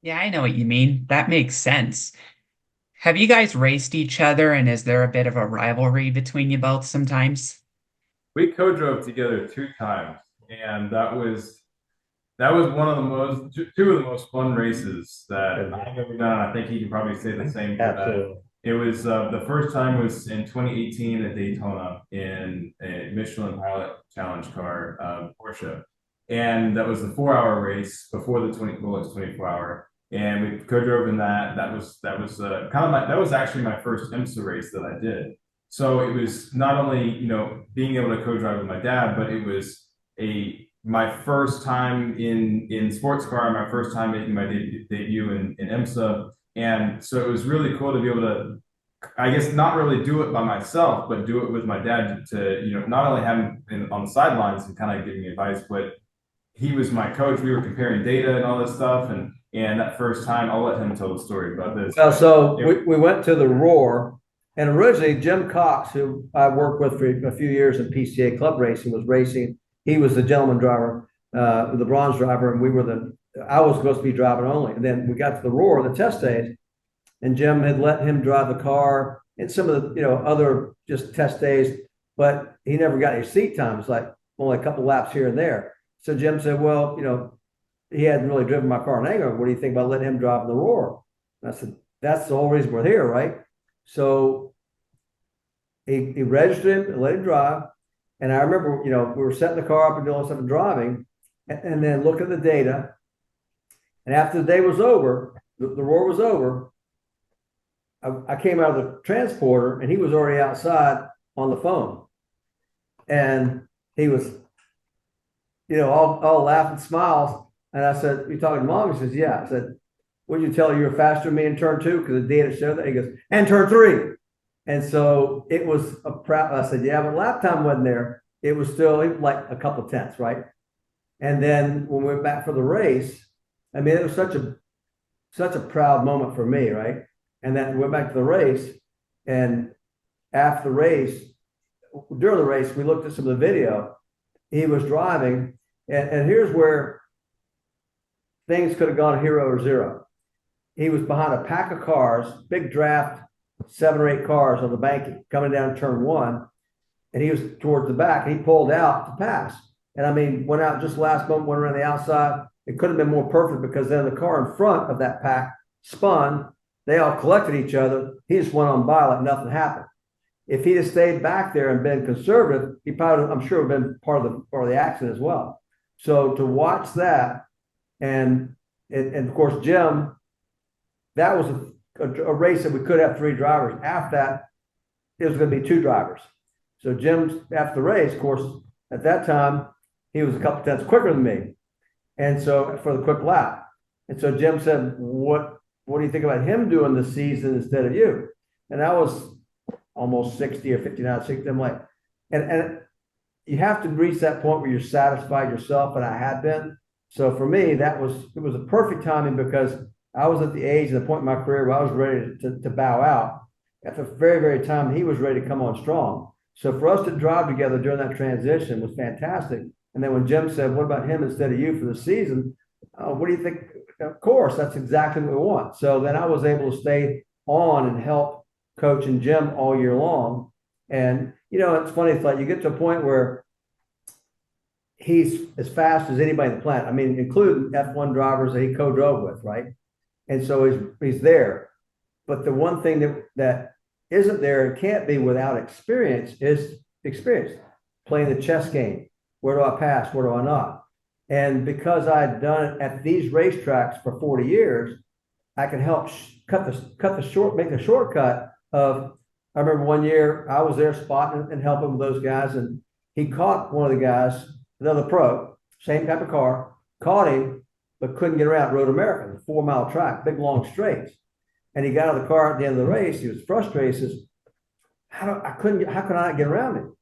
Yeah, I know what you mean. That makes sense. Have you guys raced each other, and is there a bit of a rivalry between you both sometimes? We co-drove together two times, and that was one of the most two of the most fun races that I've ever done. I think he can probably say the same for that. Absolutely. It was the first time was in 2018 at Daytona in a Michelin Pilot Challenge car, Porsche, and that was the 4 hour race before the 20 well, it's 24 hour, and we co-drove in that. That was kind of that was actually my first IMSA race that I did. So it was not only being able to co-drive with my dad, but it was a my first time in sports car, my first time making my debut in IMSA, and so it was really cool to be able to, I guess, not really do it by myself, but do it with my dad to not only have him on the sidelines and kind of giving me advice, but he was my coach. We were comparing data and all this stuff, and that first time, I'll let him tell the story about this. Well, so It, we went to the Roar, and originally Jim Cox, who I worked with for a few years in PCA club racing, was racing. He was the gentleman driver, the bronze driver, and I was supposed to be driving only. And then we got to the Roar, the test days, and Jim had let him drive the car and some of the other just test days, but he never got any seat time. It's like only a couple laps here and there. So Jim said, well, he hadn't really driven my car in anger. What do you think about letting him drive the Roar? And I said, that's the whole reason we're here, right? So he registered him and let him drive. And I remember, we were setting the car up and doing all stuff and driving, and then look at the data. And after the day was over, the Roar was over, I came out of the transporter and he was already outside on the phone. And he was, all laughing smiles. And I said, you talking to mom? He says, yeah. I said, would you tell her you were faster than me in turn two? Because the data showed that. He goes, and turn three. And so it was a proud. I said, yeah, but lap time wasn't there. It was still like a couple of tenths, right? And then when we went back for the race, I mean, it was such a proud moment for me, right? And then we went back to the race, and after the race, during the race, we looked at some of the video. He was driving, and here's where things could have gone hero or zero. He was behind a pack of cars, big draft, 7 or 8 cars on the banking coming down turn one, and he was towards the back. And he pulled out to pass, and I mean, went out just last moment, went around the outside. It could have been more perfect because then the car in front of that pack spun. They all collected each other. He just went on by like nothing happened. If he'd have stayed back there and been conservative, he probably, I'm sure, would have been part of the accident as well. So to watch that, and of course, Jim, that was a race that we could have 3 drivers. After that, it was going to be 2 drivers. So Jim, after the race, of course, at that time, he was a couple tenths quicker than me. And so for the quick lap. And so Jim said, what do you think about him doing the season instead of you? And I was almost 60 or 59, 60. I'm like, and you have to reach that point where you're satisfied yourself, and I had been. So for me, it was a perfect timing because I was at the age and the point in my career where I was ready to bow out at the very, very time he was ready to come on strong. So for us to drive together during that transition was fantastic. And then when Jim said, what about him instead of you for the season? What do you think? Of course, that's exactly what we want. So then I was able to stay on and help coach and Jim all year long. And, it's funny. It's like you get to a point where he's as fast as anybody on the planet. I mean, including F1 drivers that he co-drove with, right? And so he's there. But the one thing that isn't there and can't be without experience is experience. Playing the chess game. Where do I pass? Where do I not? And because I'd done it at these racetracks for 40 years, I can help make the shortcut of. I remember one year I was there spotting and helping with those guys, and he caught one of the guys, another pro, same type of car, caught him, but couldn't get around Road America, the 4 mile track, big long straights. And he got out of the car at the end of the race. He was frustrated. He says, how can I not get around him?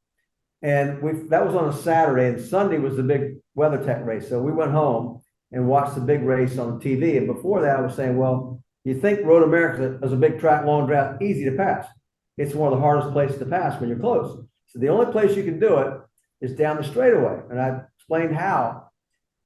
And that was on a Saturday, and Sunday was the big WeatherTech race. So we went home and watched the big race on TV. And before that, I was saying, well, you think Road America is a big track, long draft, easy to pass. It's one of the hardest places to pass when you're close. So the only place you can do it is down the straightaway. And I explained how.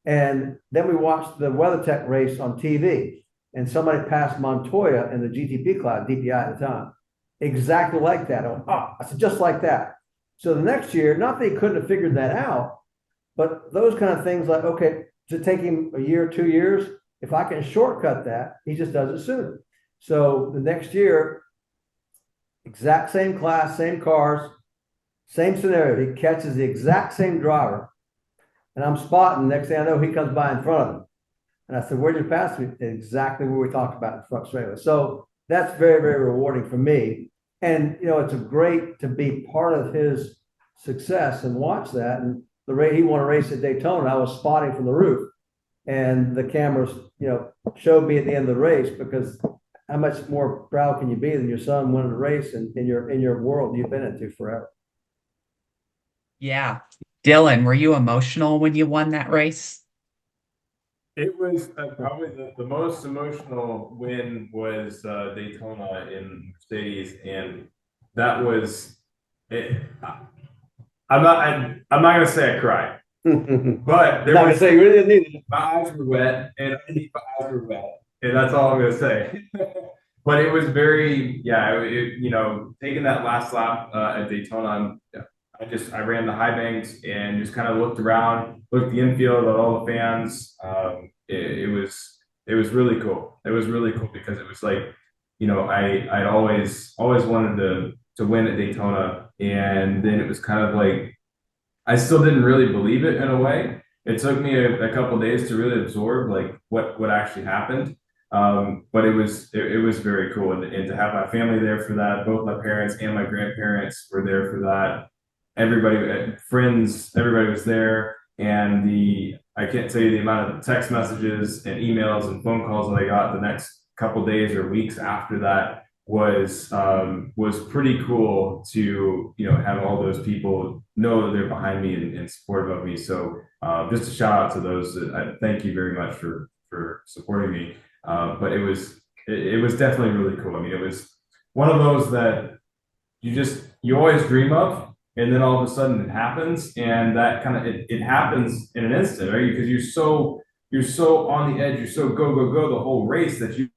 And then we watched the WeatherTech race on TV. and somebody passed Montoya in the GTP class, DPI at the time, exactly like that. I said, just like that. So the next year, not that he couldn't have figured that out, but those kind of things like, okay, to take him a year, 2 years, if I can shortcut that, he just does it sooner. So the next year, exact same class, same cars, same scenario. He catches the exact same driver, and I'm spotting. Next thing I know, he comes by in front of him. And I said, where'd you pass me? Exactly where we talked about in front straightaway. So that's very, very rewarding for me. And, it's a great to be part of his success and watch that. And the rate he won a race at Daytona, I was spotting from the roof. And the cameras, showed me at the end of the race, because how much more proud can you be than your son winning a race in your world you've been into forever? Yeah. Dylan, were you emotional when you won that race? It was probably the most emotional win was Daytona in Mercedes, and that was it. I'm not gonna say I cried, but there Not gonna was say you really didn't need it. my eyes were wet, and my eyes were wet, and that's all I'm gonna say. But it was very, yeah, taking that last lap at Daytona, I ran the high banks and just kind of looked around, looked the infield at all the fans. It was really cool. It was really cool because it was like, I always wanted to win at Daytona, and then it was kind of like I still didn't really believe it in a way. It took me a couple days to really absorb like what actually happened. But it was very cool, and to have my family there for that. Both my parents and my grandparents were there for that. Everybody, friends, everybody was there, and I can't tell you the amount of text messages and emails and phone calls that I got the next couple days or weeks after that was pretty cool to have all those people know that they're behind me and supportive of me. So just a shout out to those. Thank you very much for supporting me. But it was definitely really cool. I mean, it was one of those that you always dream of, and then all of a sudden it happens, and that kind of it happens in an instant, right? Because you're so on the edge, you're so go the whole race that you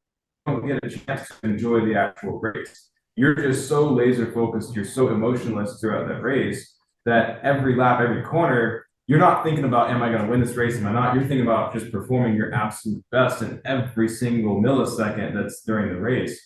don't get a chance to enjoy the actual race. You're just so laser focused, you're so emotionless throughout that race that every lap, every corner, you're not thinking about, am I going to win this race? Am I not? You're thinking about just performing your absolute best in every single millisecond that's during the race.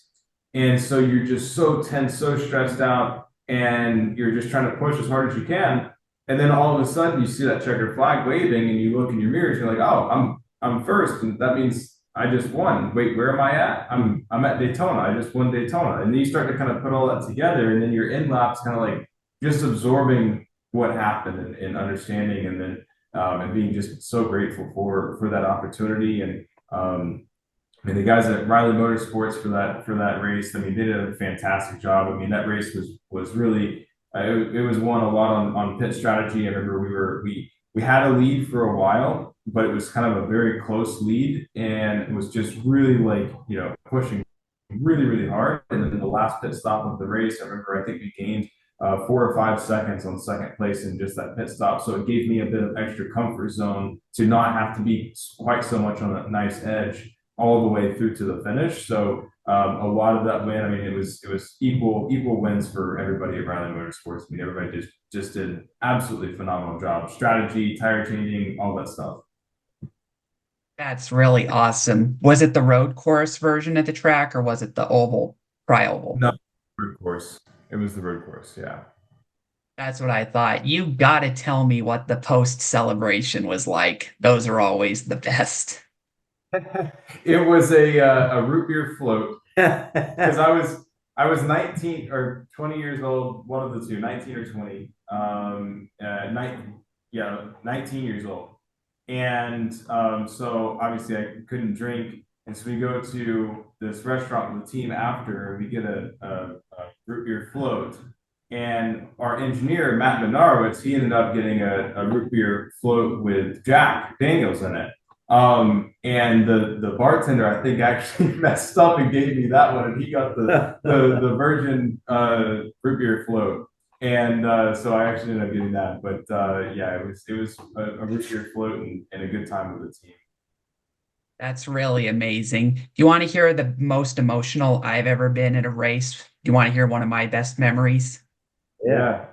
And so you're just so tense, so stressed out, and you're just trying to push as hard as you can. And then all of a sudden you see that checkered flag waving, and you look in your mirrors, and you're like, oh, I'm first. And that means I just won. Wait, where am I at? I'm at Daytona. I just won Daytona. And then you start to kind of put all that together, and then your in laps kind of like just absorbing what happened and understanding, and then and being just so grateful for that opportunity. And I mean, the guys at Riley Motorsports for that race, I mean, they did a fantastic job. I mean, that race was really it was won a lot on pit strategy. I remember we had a lead for a while, but it was kind of a very close lead, and it was just really like pushing really hard. And then the last pit stop of the race, I think we gained 4 or 5 seconds on second place in just that pit stop. So it gave me a bit of extra comfort zone to not have to be quite so much on a nice edge all the way through to the finish. So a lot of that win, I mean, it was equal wins for everybody at Riley Motorsports. I mean, everybody just did an absolutely phenomenal job. Strategy, tire changing, all that stuff. That's really awesome. Was it the road course version of the track, or was it the oval, tri-oval? No, road course. It was the road course, yeah. That's what I thought. You gotta tell me what the post celebration was like. Those are always the best. It was a root beer float because I was 19 or 20 years old, one of the two, 19 or 20. 19 years old. And so obviously I couldn't drink. And so we go to this restaurant with the team after, and we get a root beer float. And our engineer, Matt Menarowitz, he ended up getting a root beer float with Jack Daniels in it. And the bartender, I think, actually messed up and gave me that one, and he got the virgin root beer float. And so I actually ended up getting that. But yeah, it was a root beer float and a good time with the team. That's really amazing. Do you want to hear the most emotional I've ever been at a race? Do you want to hear one of my best memories? Yeah. Yeah.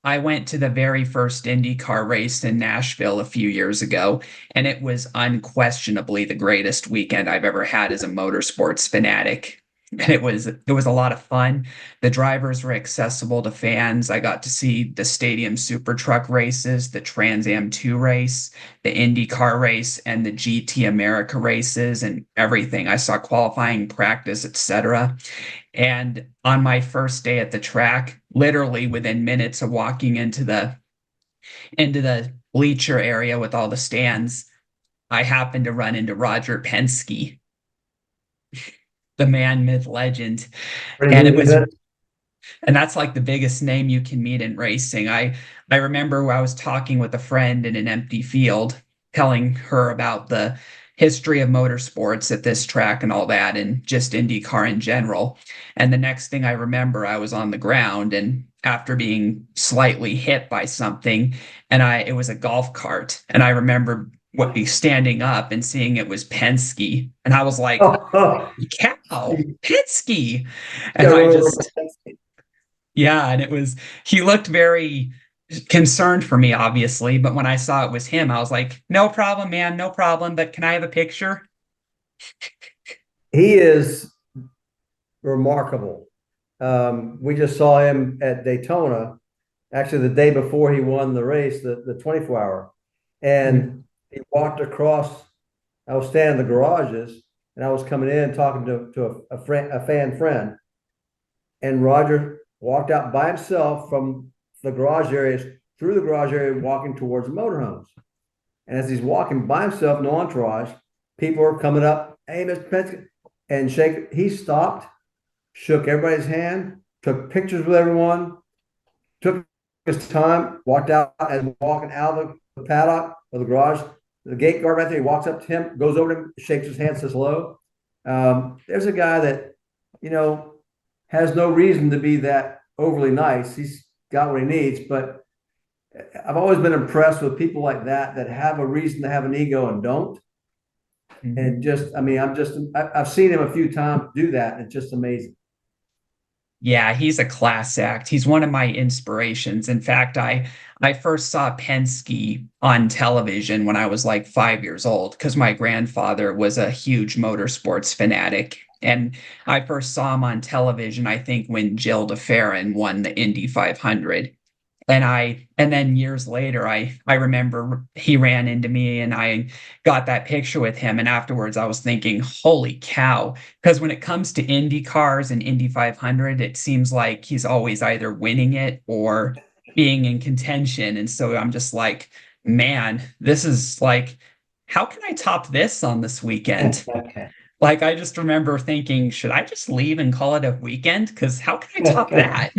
I went to the very first IndyCar race in Nashville a few years ago, and it was unquestionably the greatest weekend I've ever had as a motorsports fanatic. And it was a lot of fun. The drivers were accessible to fans. I got to see the Stadium Super Truck races, the Trans Am 2 race, the IndyCar race, and the GT America races and everything. I saw qualifying, practice, etc. And on my first day at the track, literally within minutes of walking into the bleacher area with all the stands, I happened to run into Roger Penske, the man, myth, legend. Pretty And it neat was event. and that's like the biggest name you can meet in racing. I remember I was talking with a friend in an empty field, telling her about the history of motorsports at this track and all that, and just IndyCar in general. And the next thing I remember, I was on the ground and after being slightly hit by something, and I it was a golf cart, and I remember what be standing up and seeing it was Penske, and I was like, Oh, oh, "Cow, you Penske!" And gotta I run over just Penske. yeah, and he looked very concerned for me, obviously, but when I saw it was him, I was like, no problem, man, no problem, but can I have a picture? He is remarkable. We just saw him at Daytona, actually the day before he won the race, the 24 hour. Mhm. And he walked across. I was standing in the garages and I was coming in talking to a fan friend. And Roger walked out by himself from the garage areas, through the garage area, walking towards the motorhomes. And as he's walking by himself, no entourage, people are coming up, hey, Mr. Penske, and shake. He stopped, shook everybody's hand, took pictures with everyone, took his time, walked out and walking out of the paddock or the garage, the gate guard right there. He walks up to him, goes over to him, shakes his hand, says hello. There's a guy that, you know, has no reason to be that overly nice. He's got what he needs, but I've always been impressed with people like that that have a reason to have an ego and don't. And Mhm. just, I mean, I've seen him a few times do that. And it's just amazing. Yeah, he's a class act. He's one of my inspirations. In fact, I first saw Penske on television when I was like 5 years old because my grandfather was a huge motorsports fanatic. And I first saw him on television, I think, when Jill DeFerrin won the Indy 500. And then years later I remember he ran into me and I got that picture with him, and afterwards I was thinking, holy cow, because when it comes to Indy cars and Indy 500, it seems like he's always either winning it or being in contention, and so I'm just like, man, this is like, how can I top this on this weekend? Like, I just remember thinking, should I just leave and call it a weekend, because how can I top that?